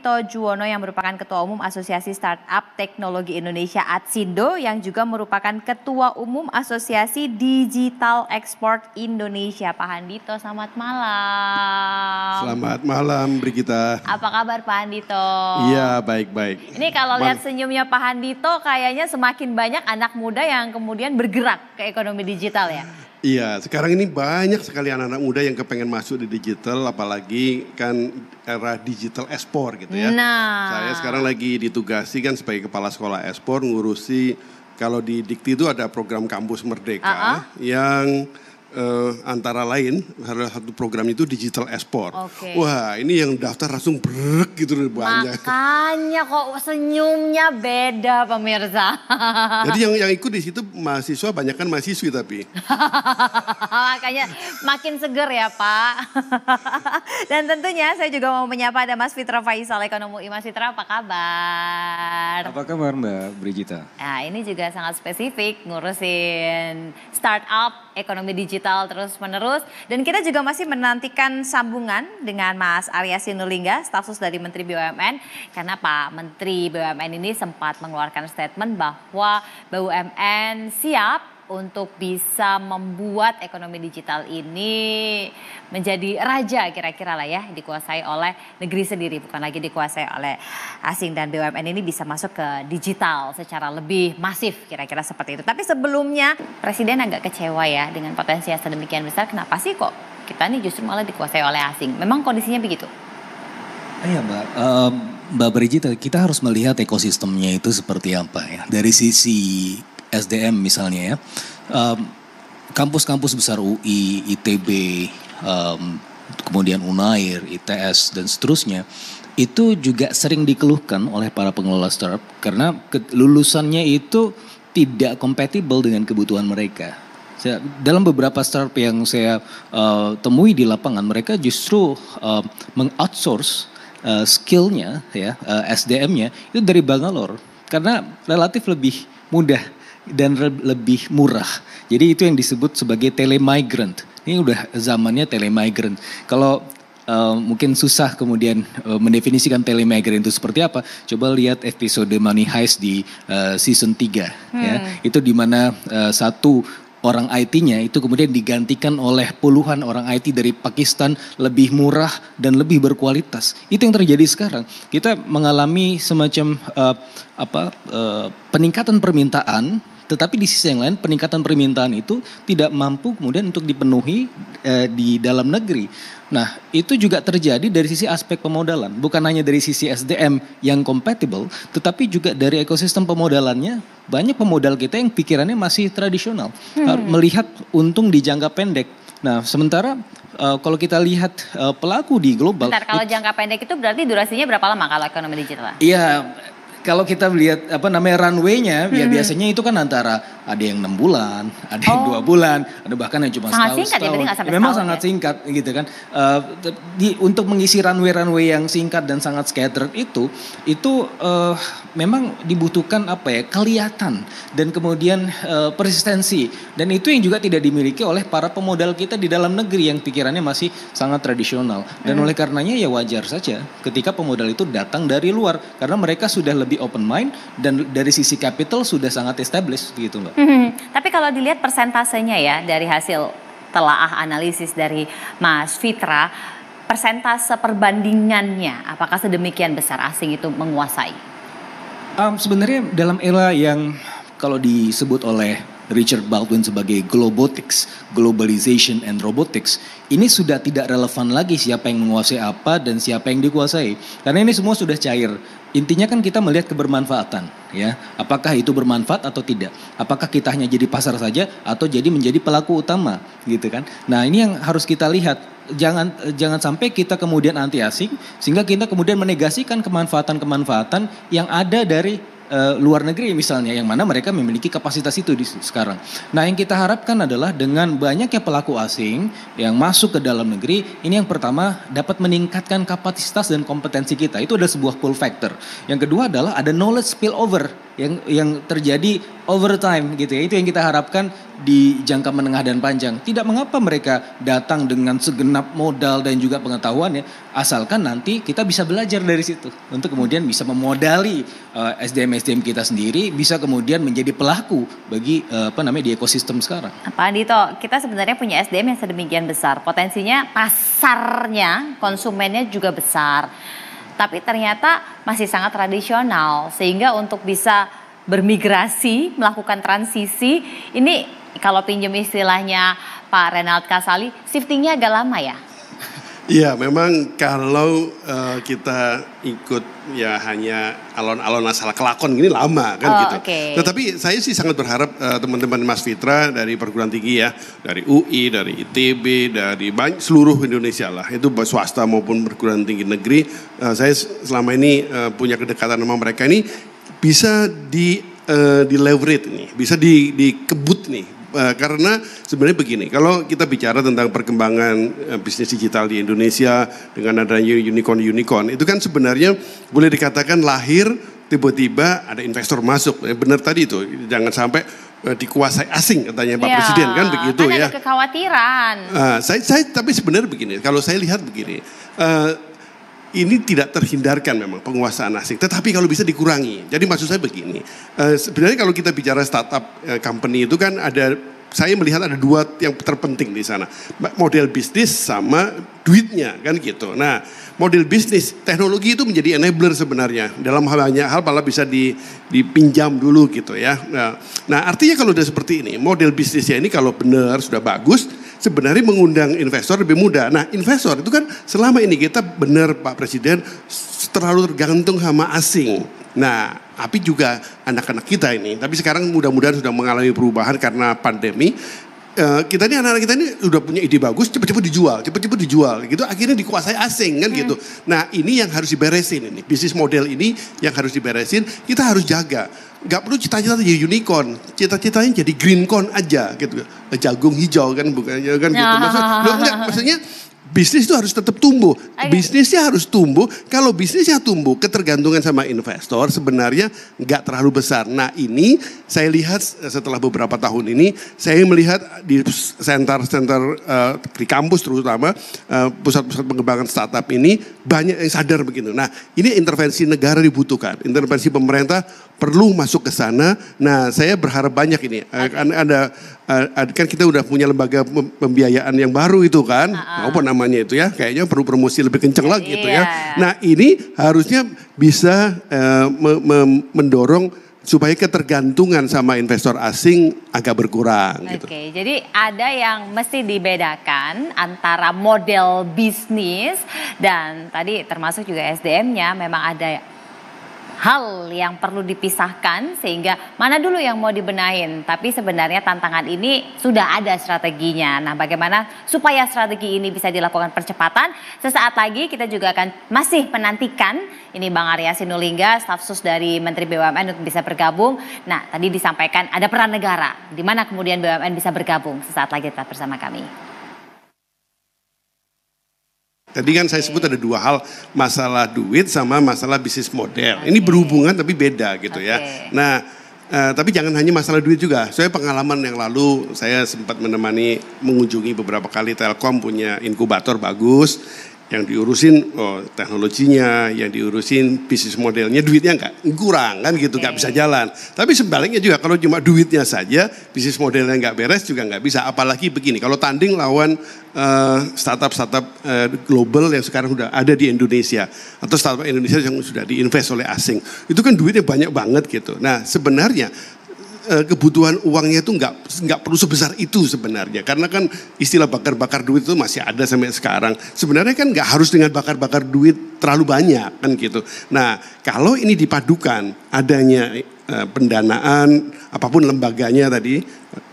Dito Juwono yang merupakan Ketua Umum Asosiasi Startup Teknologi Indonesia Atsindo yang juga merupakan Ketua Umum Asosiasi Digital Export Indonesia. Pak Handito, selamat malam. Selamat malam Brigita. Apa kabar Pak Handito? Iya, baik-baik. Ini kalau lihat senyumnya Pak Handito kayaknya semakin banyak anak muda yang kemudian bergerak ke ekonomi digital ya? Iya, sekarang ini banyak sekali anak-anak muda yang kepengen masuk di digital, apalagi kan era digital ekspor gitu ya. Nah. Saya sekarang lagi ditugasi kan sebagai kepala sekolah ekspor ngurusi, kalau di Dikti itu ada program Kampus Merdeka yang antara lain satu program itu digital ekspor. Wah, ini yang daftar langsung brek gitu banyak. Makanya kok senyumnya beda pemirsa. Jadi yang ikut di situ mahasiswa banyak kan mahasiswi tapi. Makanya makin seger ya Pak. Dan tentunya saya juga mau menyapa ada Mas Fitra Faisal, ekonom UI. Mas Fitra, apa kabar? Apa kabar Mbak Brigita? Nah, ini juga sangat spesifik ngurusin startup, ekonomi digital terus menerus. Dan kita juga masih menantikan sambungan dengan Mas Arya Sinulinga, staf sus dari Menteri BUMN. Karena Pak Menteri BUMN ini sempat mengeluarkan statement bahwa BUMN siap untuk bisa membuat ekonomi digital ini menjadi raja kira-kira lah ya, dikuasai oleh negeri sendiri, bukan lagi dikuasai oleh asing, dan BUMN ini bisa masuk ke digital secara lebih masif kira-kira seperti itu. Tapi sebelumnya Presiden agak kecewa ya dengan potensi yang sedemikian besar. Kenapa sih kok kita nih justru malah dikuasai oleh asing? Memang kondisinya begitu? Iya Mbak, Mbak Brigita, kita harus melihat ekosistemnya itu seperti apa ya. Dari sisi SDM misalnya ya, kampus-kampus besar UI, ITB, kemudian Unair, ITS dan seterusnya, itu juga sering dikeluhkan oleh para pengelola startup karena lulusannya itu tidak kompatibel dengan kebutuhan mereka. Dalam beberapa startup yang saya temui di lapangan, mereka justru meng-outsource skillnya ya, SDM-nya itu dari Bangalore karena relatif lebih mudah dan lebih murah. Jadi itu yang disebut sebagai telemigrant. Ini udah zamannya telemigrant. Kalau mungkin susah kemudian mendefinisikan telemigrant itu seperti apa, coba lihat episode Money Heist di season 3 ya. Itu dimana satu orang IT-nya itu kemudian digantikan oleh puluhan orang IT dari Pakistan, lebih murah dan lebih berkualitas. Itu yang terjadi sekarang. Kita mengalami semacam peningkatan permintaan, tetapi di sisi yang lain peningkatan permintaan itu tidak mampu kemudian untuk dipenuhi di dalam negeri. Nah, itu juga terjadi dari sisi aspek pemodalan, bukan hanya dari sisi SDM yang compatible, tetapi juga dari ekosistem pemodalannya. Banyak pemodal kita yang pikirannya masih tradisional, melihat untung di jangka pendek. Nah, sementara kalau kita lihat pelaku di global. Bentar, kalau jangka pendek itu berarti durasinya berapa lama kalau ekonomi digital? Iya. Kalau kita lihat runway-nya, ya biasanya itu kan antara ada yang 6 bulan, ada yang 2 bulan, ada bahkan yang cuma setahun. Sangat singkat ya, berarti nggak sampai memang setahun sangat ya? singkat gitu kan. Untuk mengisi runway-runway yang singkat dan sangat scattered itu memang dibutuhkan kelihatan dan kemudian persistensi. Dan itu yang juga tidak dimiliki oleh para pemodal kita di dalam negeri yang pikirannya masih sangat tradisional. Dan oleh karenanya ya wajar saja ketika pemodal itu datang dari luar karena mereka sudah lebih open mind dan dari sisi capital sudah sangat established gitu Mbak. Tapi kalau dilihat persentasenya ya dari hasil telaah analisis dari Mas Fitra, persentase perbandingannya apakah sedemikian besar asing itu menguasai? Sebenarnya dalam era yang kalau disebut oleh Richard Baldwin sebagai globotics, globalization and robotics, ini sudah tidak relevan lagi siapa yang menguasai apa dan siapa yang dikuasai. Karena ini semua sudah cair. Intinya kan kita melihat kebermanfaatan ya. Apakah itu bermanfaat atau tidak? Apakah kita hanya jadi pasar saja atau jadi menjadi pelaku utama gitu kan. Nah, ini yang harus kita lihat. Jangan sampai kita kemudian anti asing sehingga kita kemudian menegasikan kemanfaatan-kemanfaatan yang ada dari luar negeri misalnya, yang mana mereka memiliki kapasitas itu sekarang. Nah, yang kita harapkan adalah dengan banyaknya pelaku asing yang masuk ke dalam negeri, ini yang pertama dapat meningkatkan kapasitas dan kompetensi kita. Itu adalah sebuah pull factor. Yang kedua adalah ada knowledge spillover yang terjadi over time gitu ya. Itu yang kita harapkan di jangka menengah dan panjang. Tidak mengapa mereka datang dengan segenap modal dan juga pengetahuan ya, asalkan nanti kita bisa belajar dari situ untuk kemudian bisa memodali SDM kita sendiri, bisa kemudian menjadi pelaku bagi di ekosistem sekarang. Pak Andito, kita sebenarnya punya SDM yang sedemikian besar, potensinya pasarnya, konsumennya juga besar. Tapi ternyata masih sangat tradisional, sehingga untuk bisa bermigrasi, melakukan transisi, ini kalau pinjam istilahnya Pak Renald Kasali, shiftingnya agak lama ya? Iya, memang kalau kita ikut ya hanya alon-alon asal kelakon gini lama kan gitu. Okay. Tetapi saya sih sangat berharap teman-teman Mas Fitra dari perguruan tinggi ya, dari UI, dari ITB, dari seluruh Indonesia lah, itu swasta maupun perguruan tinggi negeri, saya selama ini punya kedekatan sama mereka ini bisa di leverage nih, bisa dikebut nih. Karena sebenarnya begini, kalau kita bicara tentang perkembangan bisnis digital di Indonesia dengan adanya unicorn, itu kan sebenarnya boleh dikatakan lahir tiba-tiba ada investor masuk. Benar tadi itu, jangan sampai dikuasai asing katanya Pak Presiden kan begitu kan ya. Ada kekhawatiran. Saya tapi sebenarnya begini, kalau saya lihat begini. Ini tidak terhindarkan memang penguasaan asing, tetapi kalau bisa dikurangi. Jadi maksud saya begini, sebenarnya kalau kita bicara startup company itu kan saya melihat ada dua yang terpenting di sana. Model bisnis sama duitnya kan gitu. Nah model bisnis, teknologi itu menjadi enabler sebenarnya. Dalam banyak hal malah bisa dipinjam dulu gitu ya. Nah artinya kalau udah seperti ini, model bisnisnya ini kalau benar sudah bagus, sebenarnya mengundang investor lebih mudah. Nah investor itu kan selama ini kita benar Pak Presiden terlalu tergantung sama asing. Nah tapi juga anak-anak kita ini, tapi sekarang mudah-mudahan sudah mengalami perubahan karena pandemi. Kita ini anak-anak kita ini udah punya ide bagus, cepet-cepet dijual gitu, akhirnya dikuasai asing kan gitu. Nah ini yang harus diberesin ini, bisnis model ini yang harus diberesin, kita harus jaga. Gak perlu cita-cita jadi unicorn, cita-citanya jadi green corn aja gitu, jagung hijau kan bukannya kan gitu. Maksudnya bisnis itu harus tetap tumbuh. Bisnisnya harus tumbuh. Kalau bisnisnya tumbuh, ketergantungan sama investor sebenarnya nggak terlalu besar. Nah ini saya lihat setelah beberapa tahun ini, saya melihat di center-center di kampus terutama pusat-pusat pengembangan startup ini banyak yang sadar begitu. Nah ini intervensi negara dibutuhkan, intervensi pemerintah perlu masuk ke sana. Nah saya berharap banyak ini. Kan kita udah punya lembaga pembiayaan yang baru itu kan, apa namanya itu ya, kayaknya perlu promosi lebih kenceng lagi gitu ya. Nah ini harusnya bisa mendorong supaya ketergantungan sama investor asing agak berkurang. Gitu. Oke, jadi ada yang mesti dibedakan antara model bisnis dan tadi termasuk juga SDM-nya memang ada hal yang perlu dipisahkan sehingga mana dulu yang mau dibenahin. Tapi sebenarnya tantangan ini sudah ada strateginya. Nah bagaimana supaya strategi ini bisa dilakukan percepatan. Sesaat lagi kita juga akan masih menantikan ini Bang Arya Sinulinga, staf sus dari Menteri BUMN untuk bisa bergabung. Nah tadi disampaikan ada peran negara. Di mana kemudian BUMN bisa bergabung. Sesaat lagi tetap bersama kami. Tadi kan saya sebut ada dua hal, masalah duit sama masalah bisnis model. Ini berhubungan tapi beda gitu ya. Nah, tapi jangan hanya masalah duit juga. Saya pengalaman yang lalu, saya sempat mengunjungi beberapa kali Telkom punya inkubator bagus. Yang diurusin teknologinya, yang diurusin bisnis modelnya, duitnya kurang kan gitu, nggak bisa jalan. Tapi sebaliknya juga kalau cuma duitnya saja, bisnis modelnya nggak beres juga nggak bisa. Apalagi begini, kalau tanding lawan startup-startup global yang sekarang sudah ada di Indonesia atau startup Indonesia yang sudah diinvest oleh asing, itu kan duitnya banyak banget gitu. Nah sebenarnya kebutuhan uangnya itu nggak perlu sebesar itu sebenarnya, karena kan istilah bakar-bakar duit itu masih ada sampai sekarang. Sebenarnya kan nggak harus dengan bakar-bakar duit terlalu banyak kan gitu. Nah kalau ini dipadukan adanya pendanaan apapun lembaganya tadi,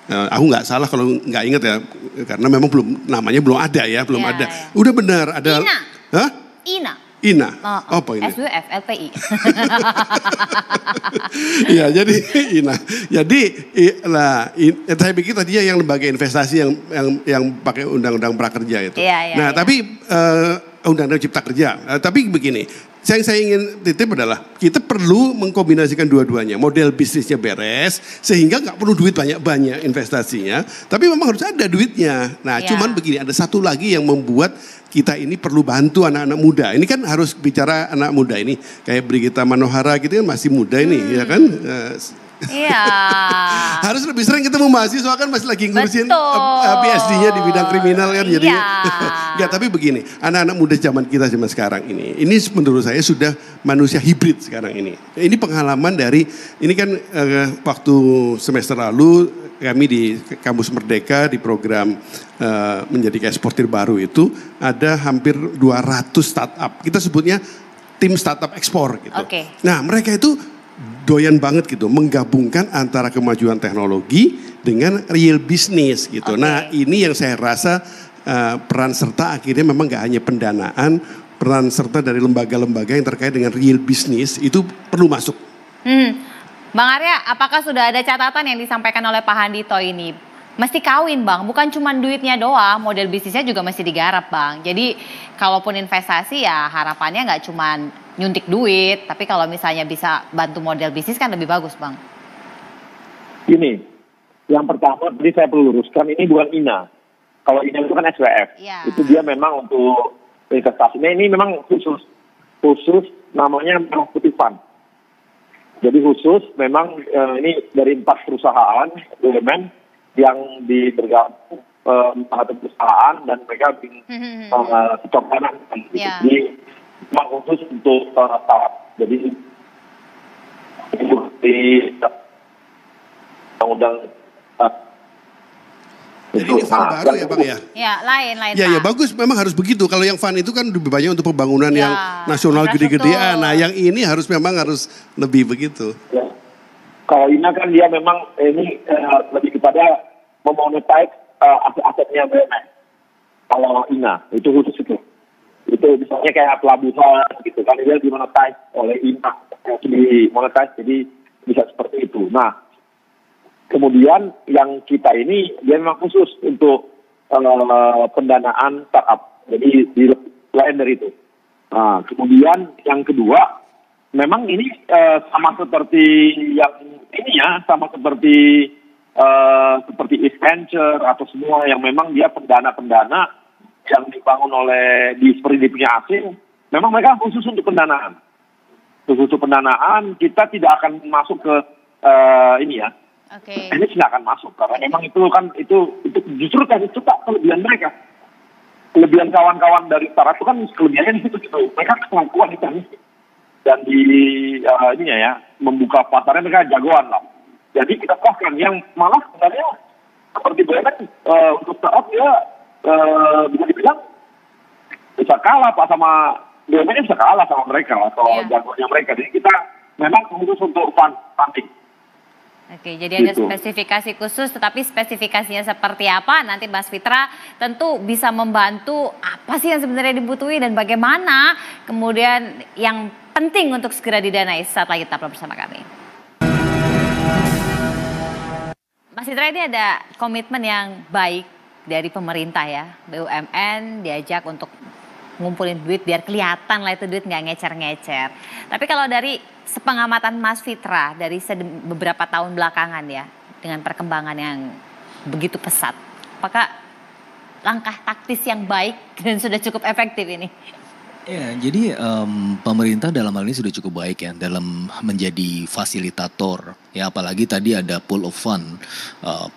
aku nggak salah kalau nggak ingat ya, karena memang namanya belum ada ya, belum ada. Ya. Udah benar ada. Ina. Hah? Ina. Apa ini? SWF, LPI. Iya, jadi Ina. Jadi saya pikir tadinya yang lembaga investasi yang pakai undang-undang prakerja itu. Iya, nah, tapi undang-undang cipta kerja. Tapi begini, yang saya ingin titip adalah kita perlu mengkombinasikan dua-duanya. Model bisnisnya beres sehingga nggak perlu duit banyak-banyak investasinya. Tapi memang harus ada duitnya. Nah cuman begini, ada satu lagi yang membuat kita ini perlu bantu anak-anak muda. Ini kan harus bicara anak muda ini. Kayak Brigita Manohara gitu kan masih muda ini ya kan. Iya. Harus lebih sering ketemu mahasiswa kan masih lagi ngurusin PhD-nya di bidang kriminal kan jadi. Enggak, tapi begini, anak-anak muda zaman kita zaman sekarang ini menurut saya sudah manusia hibrid sekarang ini. Ini pengalaman dari ini kan waktu semester lalu kami di Kampus Merdeka di program menjadi eksportir baru itu ada hampir 200 startup. Kita sebutnya tim startup ekspor gitu. Nah, mereka itu doyan banget gitu menggabungkan antara kemajuan teknologi dengan real business gitu. Nah ini yang saya rasa peran serta akhirnya memang gak hanya pendanaan, peran serta dari lembaga-lembaga yang terkait dengan real business itu perlu masuk. Bang Arya, apakah sudah ada catatan yang disampaikan oleh Pak Handito ini? Mesti kawin Bang, bukan cuma duitnya doang, model bisnisnya juga mesti digarap Bang. Jadi kalaupun investasi ya harapannya nggak cuma nyuntik duit, tapi kalau misalnya bisa bantu model bisnis kan lebih bagus Bang. Ini, yang pertama tadi saya perlu luruskan, ini bukan INA. Kalau INA itu kan SWF, itu dia memang untuk investasinya ini memang khusus namanya Putih Fund. Jadi khusus memang ini dari 4 perusahaan BUMN yang bergabung satu perusahaan dan mereka stok tanah. Jadi memang khusus untuk startup. Jadi di undang-undang jadi ini fund baru ya Bang ya? Ya lain. Ya bagus, memang harus begitu. Kalau yang fund itu kan lebih banyak untuk pembangunan yang nasional gede-gedean. Nah yang ini memang harus lebih begitu. Ya. Kalau INA kan dia memang ini lebih kepada memonetize aset-asetnya BUMN. Kalau INA itu khusus itu. Itu misalnya kayak pelabuhan gitu kan dia dimonetize oleh INA. Dimonetize jadi bisa seperti itu. Nah kemudian yang kita ini dia memang khusus untuk pendanaan startup. Jadi di lain dari itu. Nah, kemudian yang kedua, memang ini sama seperti yang ini ya, sama seperti East Venture atau semua yang memang dia pendana-pendana yang dibangun oleh seperti di punya asing, memang mereka khusus untuk pendanaan. Khusus untuk pendanaan kita tidak akan masuk ke ini ya. Ini tidak akan masuk karena memang itu justru itu tak kelebihan mereka. Kelebihan kawan-kawan dari startup itu kan kelebihannya itu gitu. Mereka kemampuan itu dan di ininya ya membuka pasarnya mereka jagoan lah. Jadi kita bahkan yang malah sebenarnya seperti BUMN untuk startup dia bisa dibilang bisa kalah Pak sama BUMN bisa kalah sama mereka lah kalau jagoannya mereka. Jadi kita memang khusus untuk funding. Jadi ada spesifikasi khusus, tetapi spesifikasinya seperti apa nanti Mas Fitra tentu bisa membantu apa sih yang sebenarnya dibutuhin dan bagaimana kemudian yang penting untuk segera didanai. Saat lagi tetaplah bersama kami. Mas Fitra, ini ada komitmen yang baik dari pemerintah ya, BUMN diajak untuk ngumpulin duit biar kelihatan lah itu duit nggak ngecer-ngecer. Tapi kalau dari sepengamatan Mas Fitra dari beberapa tahun belakangan ya, dengan perkembangan yang begitu pesat, apakah langkah taktis yang baik dan sudah cukup efektif ini? Ya, jadi pemerintah dalam hal ini sudah cukup baik ya dalam menjadi fasilitator. Ya, apalagi tadi ada pool of fund,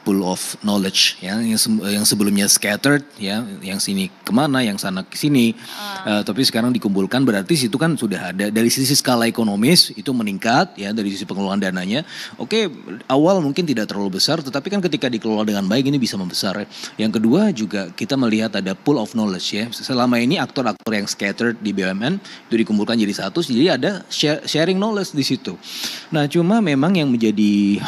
pool of knowledge ya, yang sebelumnya scattered ya, yang sini kemana, yang sana ke sini. Tapi sekarang dikumpulkan, berarti situ kan sudah ada dari sisi skala ekonomis itu meningkat ya, dari sisi pengelolaan dananya. Oke, awal mungkin tidak terlalu besar, tetapi kan ketika dikelola dengan baik ini bisa membesar. Yang kedua juga kita melihat ada pool of knowledge ya. Selama ini aktor-aktor yang scattered di BUMN itu dikumpulkan jadi satu, jadi ada sharing knowledge di situ. Nah, cuma memang yang menjadi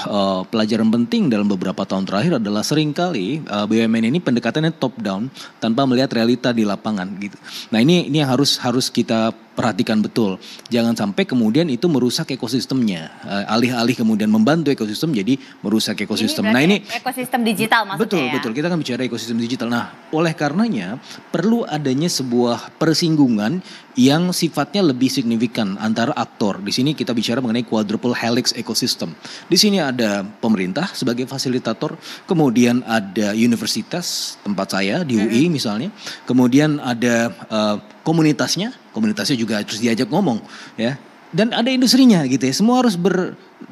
pelajaran penting dalam beberapa tahun terakhir adalah seringkali BUMN ini pendekatannya top down tanpa melihat realita di lapangan gitu. Nah, ini yang harus kita perhatikan betul. Jangan sampai kemudian itu merusak ekosistemnya. Alih-alih kemudian membantu ekosistem jadi merusak ekosistem. Nah, ini ekosistem digital maksudnya. Betul. Kita akan bicara ekosistem digital. Nah, oleh karenanya perlu adanya sebuah persinggungan kerjasama yang sifatnya lebih signifikan antara aktor. Di sini kita bicara mengenai quadruple helix ecosystem. Di sini ada pemerintah sebagai fasilitator, kemudian ada universitas tempat saya di UI misalnya, kemudian ada komunitasnya juga harus diajak ngomong ya. Dan ada industrinya gitu ya. Semua harus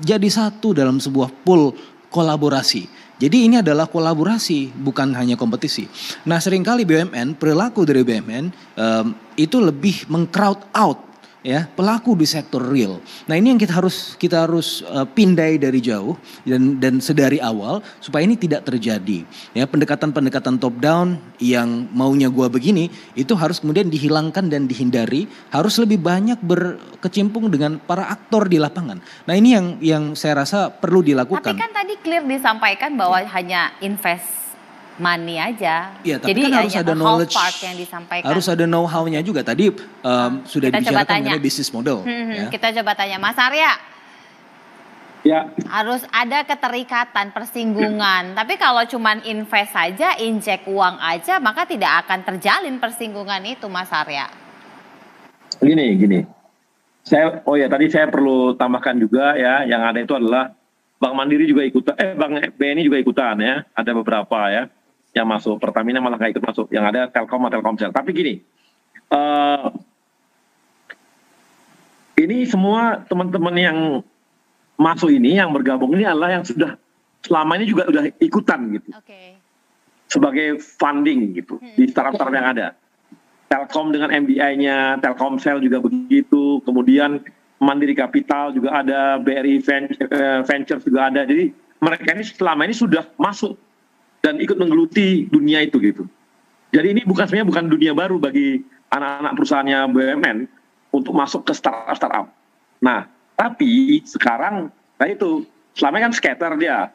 jadi satu dalam sebuah pool kolaborasi. Jadi ini adalah kolaborasi, bukan hanya kompetisi. Nah, seringkali BUMN, perilaku dari BUMN itu lebih meng-crowd out ya pelaku di sektor real. Nah, ini yang kita harus pindai dari jauh dan sedari awal supaya ini tidak terjadi. Ya, pendekatan-pendekatan top down yang maunya gua begini itu harus kemudian dihilangkan dan dihindari, harus lebih banyak berkecimpung dengan para aktor di lapangan. Nah, ini yang saya rasa perlu dilakukan. Tapi kan tadi clear disampaikan bahwa hanya invest money aja. Ya, tapi jadi kan harus ada knowledge, part yang disampaikan. harus ada know-how-nya juga. Tadi sudah dibicarakan mengenai bisnis model. Ya. Kita coba tanya Mas Arya. Ya. Harus ada keterikatan, persinggungan. Tapi kalau cuman invest saja, injek uang aja, maka tidak akan terjalin persinggungan itu, Mas Arya. Gini. Tadi saya perlu tambahkan juga ya, yang ada itu adalah Bank Mandiri juga ikutan, Bank BNI juga ikutan ya, ada beberapa ya yang masuk. Pertamina malah nggak ikut masuk, yang ada Telkom atau Telkomsel. Tapi gini, ini semua teman-teman yang masuk ini, yang bergabung ini adalah yang sudah selama ini juga udah ikutan gitu, sebagai funding gitu di startup-startup yang ada. Telkom dengan MDI-nya, Telkomsel juga begitu, kemudian Mandiri Capital juga ada, BRI Ventures juga ada. Jadi mereka ini selama ini sudah masuk dan ikut menggeluti dunia itu gitu. Jadi ini sebenarnya bukan dunia baru bagi anak-anak perusahaannya BUMN untuk masuk ke startup. Nah, tapi sekarang itu selama ini kan scatter dia.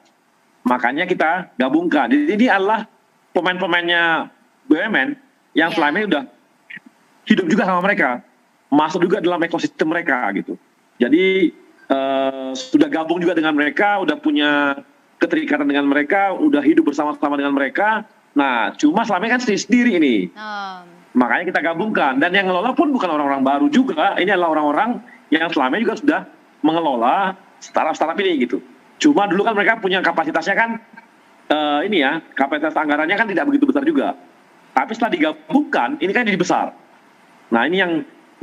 Makanya kita gabungkan. Jadi ini adalah pemain-pemainnya BUMN yang selama ini udah hidup juga sama mereka, masuk juga dalam ekosistem mereka gitu. Jadi sudah gabung juga dengan mereka, udah punya keterikatan dengan mereka, udah hidup bersama-sama dengan mereka. Nah, cuma selama ini kan sendiri ini. Makanya kita gabungkan. Dan yang ngelola pun bukan orang-orang baru juga. Ini adalah orang-orang yang selama ini juga sudah mengelola startup ini gitu. Cuma dulu kan mereka punya kapasitasnya kan, kapasitas anggarannya kan tidak begitu besar juga. Tapi setelah digabungkan, ini kan jadi besar. Nah, ini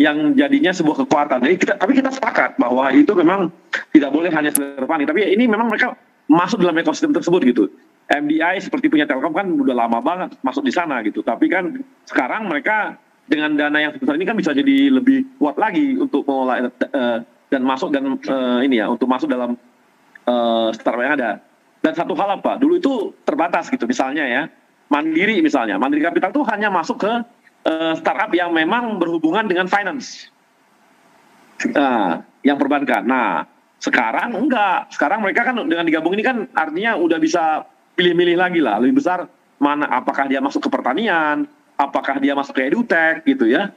yang jadinya sebuah kekuatan. Jadi tapi kita sepakat bahwa itu memang tidak boleh hanya sekedar funding. Tapi ini memang mereka masuk dalam ekosistem tersebut gitu. MDI seperti punya Telkom kan udah lama banget masuk di sana gitu. Tapi kan sekarang mereka dengan dana yang sebesar ini kan bisa jadi lebih kuat lagi untuk mengelola dan masuk untuk masuk dalam startup yang ada. Dan satu hal apa? Dulu itu terbatas gitu misalnya ya. Mandiri Capital tuh hanya masuk ke startup yang memang berhubungan dengan finance, yang perbankan. Nah, sekarang enggak. Sekarang mereka kan dengan digabung ini kan artinya udah bisa pilih-pilih lagi lah, lebih besar mana, apakah dia masuk ke pertanian, apakah dia masuk ke edutech gitu ya,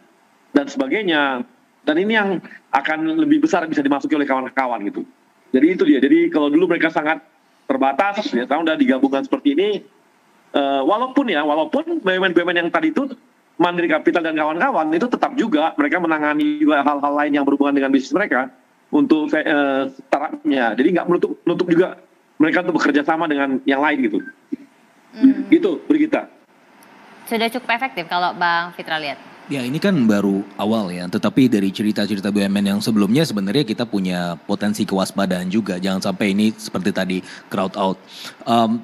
dan sebagainya. Dan ini yang akan lebih besar bisa dimasuki oleh kawan-kawan gitu. Jadi itu dia. Jadi kalau dulu mereka sangat terbatas, ya sekarang udah digabungkan seperti ini. Walaupun BUMN yang tadi itu Mandiri Capital dan kawan-kawan itu tetap juga mereka menangani juga hal-hal lain yang berhubungan dengan bisnis mereka untuk startupnya. Jadi nggak menutup juga mereka untuk bekerja sama dengan yang lain gitu. Gitu, Brigita. Sudah cukup efektif kalau Bang Fitra lihat. Ya, ini kan baru awal ya, tetapi dari cerita-cerita BUMN yang sebelumnya sebenarnya kita punya potensi kewaspadaan juga. Jangan sampai ini seperti tadi crowd out.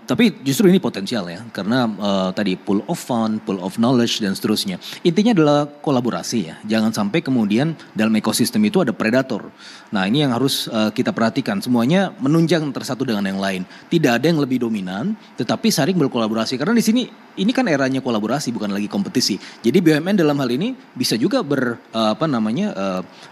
Tapi justru ini potensial ya, karena tadi pool of fund, pool of knowledge dan seterusnya. Intinya adalah kolaborasi ya. Jangan sampai kemudian dalam ekosistem itu ada predator. Nah, ini yang harus kita perhatikan. Semuanya menunjang tersatu dengan yang lain. Tidak ada yang lebih dominan, tetapi saling berkolaborasi. Karena di sini ini kan eranya kolaborasi, bukan lagi kompetisi. Jadi BUMN dalam hal ini bisa juga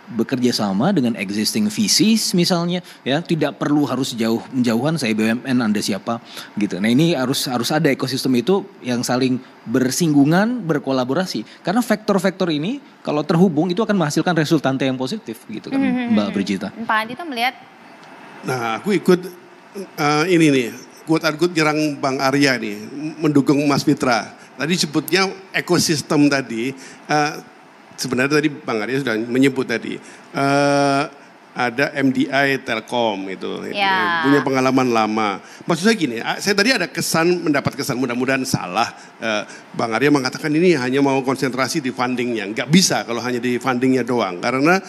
bekerja sama dengan existing VCs misalnya ya, tidak perlu harus jauhan saya BUMN Anda siapa gitu. Nah, ini harus ada ekosistem itu yang saling bersinggungan, berkolaborasi. Karena faktor-faktor ini kalau terhubung itu akan menghasilkan resultante yang positif gitu kan, Mbak Brigita. Pak Andito melihat? Nah, aku ikut ini nih, quote-unquote nyerang Bang Arya nih, mendukung Mas Fitra. Tadi sebutnya ekosistem tadi, sebenarnya tadi Bang Arya sudah menyebut tadi. Ada MDI Telkom itu, Ya. punya pengalaman lama. Maksud saya gini, saya tadi ada mendapat kesan mudah-mudahan salah. Bang Arya mengatakan ini hanya mau konsentrasi di fundingnya. Nggak bisa kalau hanya di fundingnya doang. Karena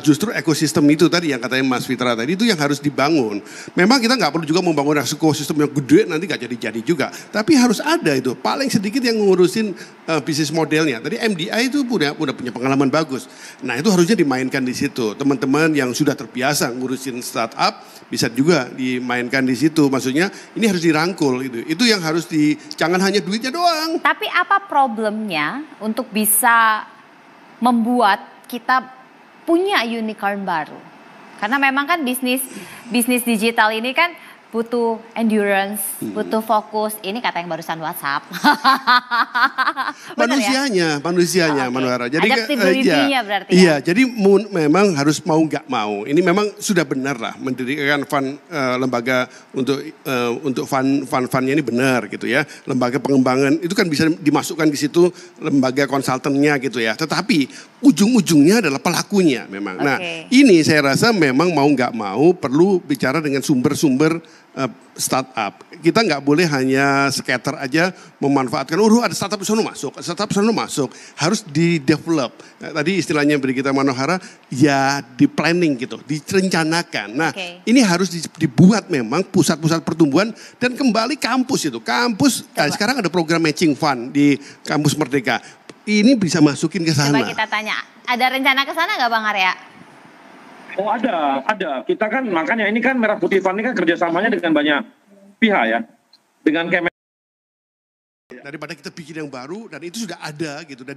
justru ekosistem itu tadi yang katanya Mas Fitra tadi itu yang harus dibangun. Memang kita nggak perlu juga membangun ekosistem yang gede nanti nggak jadi-jadi juga. Tapi harus ada itu, paling sedikit yang ngurusin bisnis modelnya. Tadi MDI itu udah punya pengalaman bagus. Nah itu harusnya dimainkan di situ. Teman-teman yang sudah terbiasa ngurusin startup bisa juga dimainkan di situ. Maksudnya ini harus dirangkul gitu. Itu yang harus jangan hanya duitnya doang. Tapi apa problemnya untuk bisa membuat kita punya unicorn baru? Karena memang kan bisnis digital ini kan butuh endurance, butuh fokus. Ini kata yang barusan WhatsApp. Manusianya, Okay. Manuhara. Jadi Adaptability-nya berarti iya, jadi memang harus mau nggak mau. Ini memang sudah benar lah mendirikan lembaga untuk fundnya ini benar gitu ya. Lembaga pengembangan itu kan bisa dimasukkan di situ lembaga konsultannya gitu ya. Tetapi ujung-ujungnya adalah pelakunya memang. Nah, ini saya rasa memang mau nggak mau perlu bicara dengan sumber-sumber startup. Kita nggak boleh hanya scatter aja memanfaatkan, ada startup di sana masuk, harus di-develop. Nah, tadi istilahnya Brigita Manohara, ya di-planning gitu, direncanakan. Nah, ini harus dibuat memang pusat-pusat pertumbuhan dan kembali kampus itu. Sekarang ada program matching fund di Kampus Merdeka. Ini bisa masukin ke sana. Coba kita tanya, ada rencana ke sana nggak Bang Arya? Oh ada. Kita kan makanya ini kan Merah Putih Fund ini kan kerjasamanya dengan banyak pihak ya. Dengan Kemen. Daripada kita bikin yang baru dan itu sudah ada gitu, dan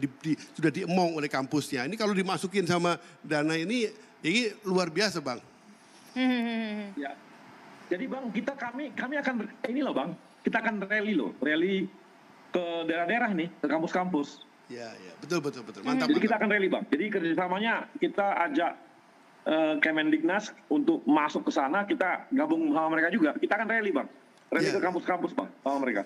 sudah diemong oleh kampusnya. Ini kalau dimasukin sama dana ini luar biasa Bang. Ya. Jadi Bang kami akan ini loh Bang, kita akan rally ke daerah-daerah nih, ke kampus-kampus. Ya, betul. Mantap. Jadi kita akan rally Bang. Jadi kerjasamanya kita ajak Kemendiknas untuk masuk ke sana, kita gabung sama mereka juga. Kita akan rally Bang, ke kampus-kampus Bang sama mereka.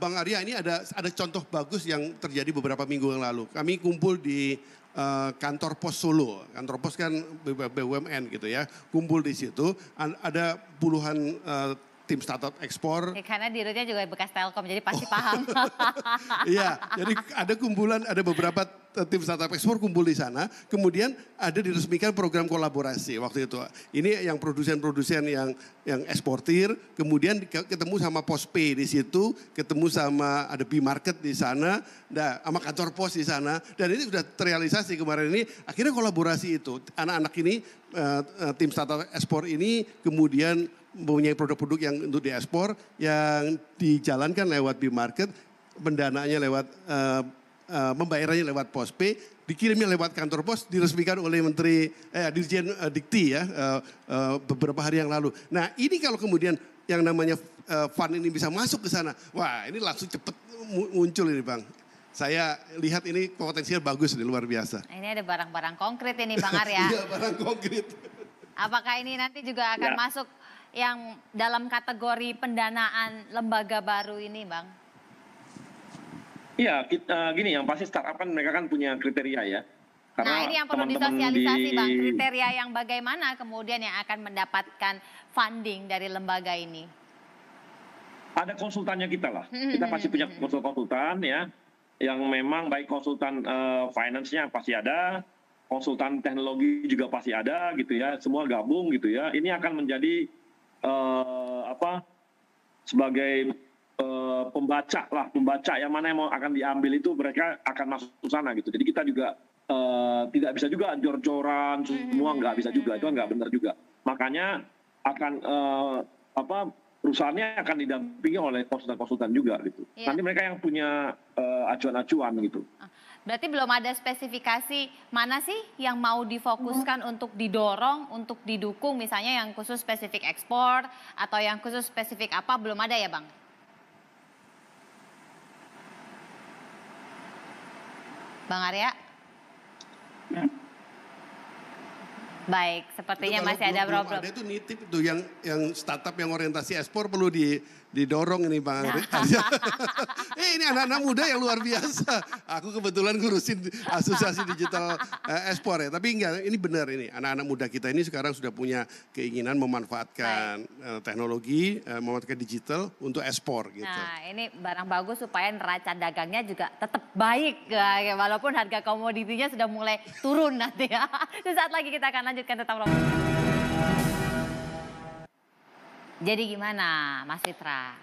Bang Arya, ini ada contoh bagus yang terjadi beberapa minggu yang lalu. Kami kumpul di kantor pos Solo. Kantor pos kan BUMN gitu ya. Kumpul di situ, ada puluhan tim startup ekspor. Karena dirutnya juga bekas Telkom, jadi pasti paham. Iya, jadi ada beberapa tim startup ekspor kumpul di sana. Kemudian ada diresmikan program kolaborasi waktu itu. Ini yang produsen-produsen yang eksportir. Kemudian ketemu sama Postpay di situ, ketemu sama ada B-Market di sana, sama kantor pos di sana. Dan ini sudah terrealisasi kemarin ini. Akhirnya kolaborasi itu. Anak-anak ini, tim startup ekspor ini kemudian mempunyai produk-produk yang untuk diekspor yang dijalankan lewat B-Market, pendanaannya lewat membayarannya lewat Postpay, dikirimnya lewat kantor pos, diresmikan oleh Menteri Dirjen Dikti ya beberapa hari yang lalu. Nah ini kalau kemudian yang namanya fund ini bisa masuk ke sana, wah ini langsung cepat muncul ini Bang. Saya lihat ini potensinya bagus, ini luar biasa. Ini ada barang-barang konkret ini Bang Arya. Iya barang konkret. Apakah ini nanti juga akan masuk yang dalam kategori pendanaan lembaga baru ini Bang? Iya, gini yang pasti startup kan mereka kan punya kriteria ya. Karena nah ini yang perlu disosialisasi Bang, kriteria yang bagaimana kemudian yang akan mendapatkan funding dari lembaga ini? Ada konsultannya kita lah, kita pasti punya konsultan ya, yang memang baik konsultan finance-nya pasti ada, konsultan teknologi juga pasti ada gitu ya, semua gabung gitu ya. Ini akan menjadi sebagai pembaca yang mana yang akan diambil itu mereka akan masuk ke sana gitu. Jadi kita juga tidak bisa juga jor-joran semua, nggak bisa juga, itu nggak benar juga. Makanya akan perusahaannya akan didampingi oleh konsultan-konsultan juga gitu. Yeah. Nanti mereka yang punya acuan-acuan gitu. Berarti belum ada spesifikasi mana sih yang mau difokuskan untuk didorong, untuk didukung, misalnya yang khusus spesifik ekspor atau yang khusus spesifik apa, belum ada ya Bang? Bang Arya? Baik, sepertinya Itu kalau masih ada belum problem. ada itu nitip itu yang startup yang orientasi ekspor perlu didorong ini Bang Arya. Ini anak-anak muda yang luar biasa. Aku kebetulan ngurusin asosiasi digital ekspor ya. Tapi enggak, ini benar ini. Anak-anak muda kita ini sekarang sudah punya keinginan memanfaatkan teknologi, memanfaatkan digital untuk ekspor gitu. Nah, ini barang bagus supaya neraca dagangnya juga tetap baik ya, walaupun harga komoditinya sudah mulai turun nanti ya. Sesaat lagi kita akan lanjutkan tetap. Jadi gimana Mas Fitra?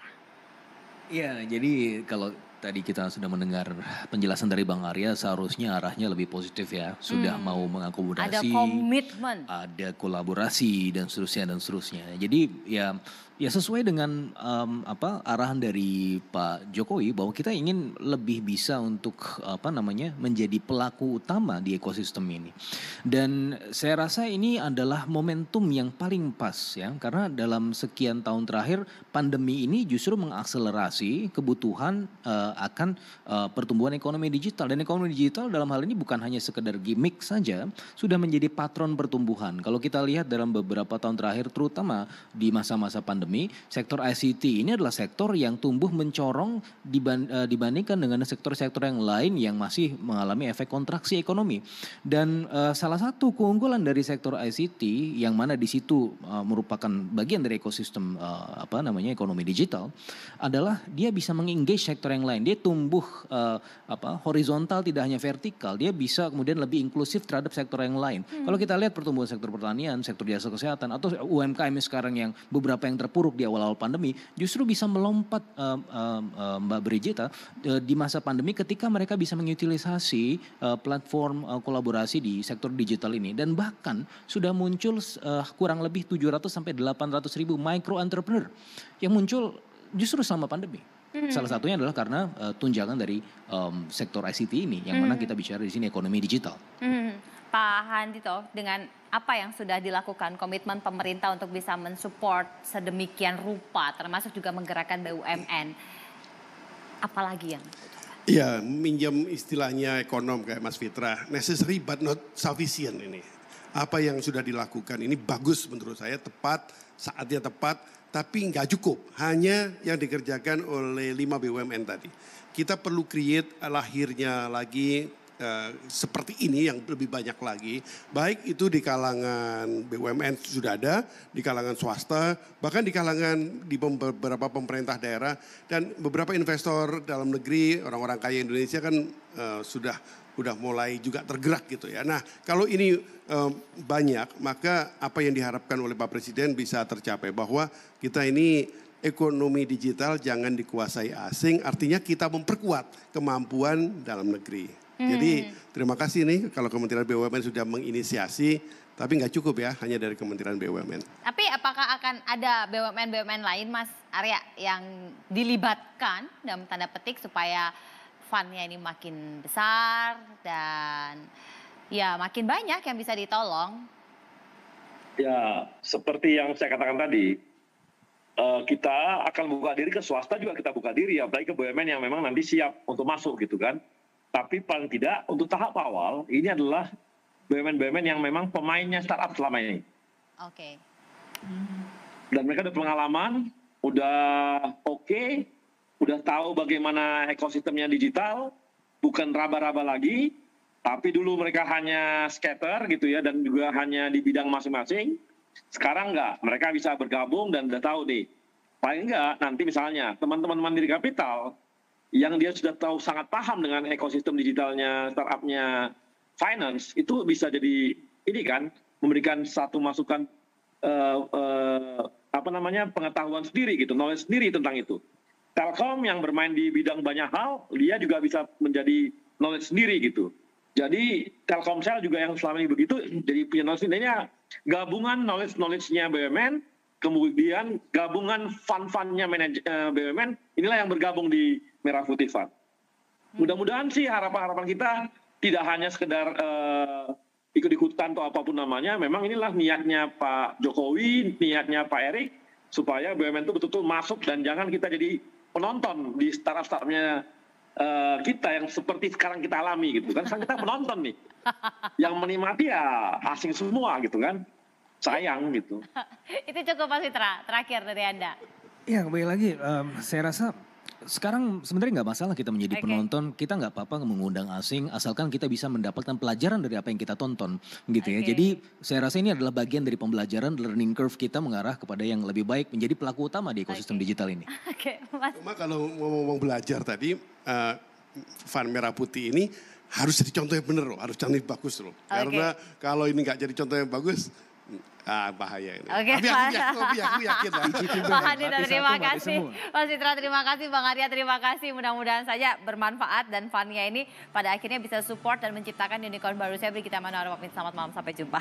Iya, jadi kalau tadi kita sudah mendengar penjelasan dari Bang Arya, seharusnya arahnya lebih positif ya. Sudah mau mengakomodasi. Ada komitmen. Ada kolaborasi dan seterusnya. Jadi ya sesuai dengan arahan dari Pak Jokowi bahwa kita ingin lebih bisa untuk menjadi pelaku utama di ekosistem ini. Dan saya rasa ini adalah momentum yang paling pas ya, karena dalam sekian tahun terakhir pandemi ini justru mengakselerasi kebutuhan akan pertumbuhan ekonomi digital, dan ekonomi digital dalam hal ini bukan hanya sekedar gimmick saja, sudah menjadi patron pertumbuhan. Kalau kita lihat dalam beberapa tahun terakhir terutama di masa-masa pandemi, sektor ICT ini adalah sektor yang tumbuh mencorong dibandingkan dengan sektor-sektor yang lain yang masih mengalami efek kontraksi ekonomi. Dan salah satu keunggulan dari sektor ICT yang mana di situ merupakan bagian dari ekosistem ekonomi digital adalah dia bisa mengengage sektor yang lain. Dia tumbuh horizontal, tidak hanya vertikal. Dia bisa kemudian lebih inklusif terhadap sektor yang lain. Kalau kita lihat pertumbuhan sektor pertanian, sektor jasa kesehatan atau UMKM sekarang yang beberapa yang terpuruk di awal-awal pandemi justru bisa melompat Mbak Brigita di masa pandemi ketika mereka bisa mengutilisasi platform kolaborasi di sektor digital ini, dan bahkan sudah muncul kurang lebih 700 sampai 800 ribu micro entrepreneur yang muncul justru selama pandemi. Salah satunya adalah karena tunjangan dari sektor ICT ini, yang mana kita bicara di sini ekonomi digital. Pak Handito, dengan apa yang sudah dilakukan, komitmen pemerintah untuk bisa mensupport sedemikian rupa, termasuk juga menggerakkan BUMN, apalagi yang? Iya, minjam istilahnya ekonom kayak Mas Fitra, necessary but not sufficient ini. Apa yang sudah dilakukan ini bagus menurut saya, tepat, saatnya tepat, tapi nggak cukup. Hanya yang dikerjakan oleh 5 BUMN tadi. Kita perlu create lahirnya lagi seperti ini yang lebih banyak lagi, baik itu di kalangan BUMN sudah ada, di kalangan swasta, bahkan di kalangan di beberapa pemerintah daerah dan beberapa investor dalam negeri, orang-orang kaya Indonesia kan sudah mulai juga tergerak gitu ya. Nah, kalau ini banyak, maka apa yang diharapkan oleh Pak Presiden bisa tercapai, bahwa kita ini ekonomi digital jangan dikuasai asing, artinya kita memperkuat kemampuan dalam negeri. Jadi terima kasih nih kalau Kementerian BUMN sudah menginisiasi, tapi nggak cukup ya hanya dari Kementerian BUMN. Tapi apakah akan ada BUMN lain Mas Arya yang dilibatkan dalam tanda petik supaya fundnya ini makin besar dan ya makin banyak yang bisa ditolong? Ya seperti yang saya katakan tadi, kita akan buka diri ke swasta juga, kita buka diri apalagi ke BUMN yang memang nanti siap untuk masuk gitu kan. Tapi paling tidak untuk tahap awal ini adalah BUMN-BUMN yang memang pemainnya startup selama ini. Oke. Dan mereka udah pengalaman, udah oke, udah tahu bagaimana ekosistemnya digital, bukan raba-raba lagi, tapi dulu mereka hanya scatter gitu ya, dan juga hanya di bidang masing-masing. Sekarang enggak, mereka bisa bergabung dan udah tahu nih. Paling enggak nanti misalnya teman-teman Mandiri Capital yang dia sudah tahu sangat paham dengan ekosistem digitalnya startupnya finance, itu bisa jadi ini kan memberikan satu masukan pengetahuan sendiri gitu, knowledge sendiri tentang itu. Telkom yang bermain di bidang banyak hal, dia juga bisa menjadi knowledge sendiri gitu. Jadi Telkomsel juga yang selama ini begitu, jadi punya knowledge sendiri, gabungan knowledge-nya BUMN, kemudian gabungan fund-fundnya BUMN, inilah yang bergabung di Merah Putih Fund. Mudah-mudahan sih harapan kita tidak hanya sekedar ikut-ikutan atau apapun namanya, memang inilah niatnya Pak Jokowi, niatnya Pak Erik, supaya BUMN itu betul-betul masuk dan jangan kita jadi penonton di startup-startupnya kita yang seperti sekarang kita alami gitu kan. Sekarang kita penonton nih, yang menikmati ya asing semua gitu kan, sayang gitu. Itu cukup Mas Fitra, terakhir dari Anda. Ya kembali lagi, saya rasa sekarang sebenarnya nggak masalah kita menjadi Oke. penonton, kita nggak apa-apa mengundang asing asalkan kita bisa mendapatkan pelajaran dari apa yang kita tonton gitu ya. Oke. Jadi saya rasa ini adalah bagian dari pembelajaran learning curve kita mengarah kepada yang lebih baik menjadi pelaku utama di ekosistem Oke. digital ini. Oke, Mas. Cuma kalau ngomong belajar tadi, Van Merah Putih ini harus jadi contoh yang bener loh, harus contoh yang bagus loh. Karena kalau ini nggak jadi contoh yang bagus, bahaya ini. Oke, Tapi aku yakin lah. Pak Hadida, terima mati kasih. semua. Mas Fitra, terima kasih. Bang Arya, terima kasih. Mudah-mudahan saja bermanfaat dan Vania ini pada akhirnya bisa support dan menciptakan unicorn baru. Saya Brigita Manuar, selamat malam, sampai jumpa.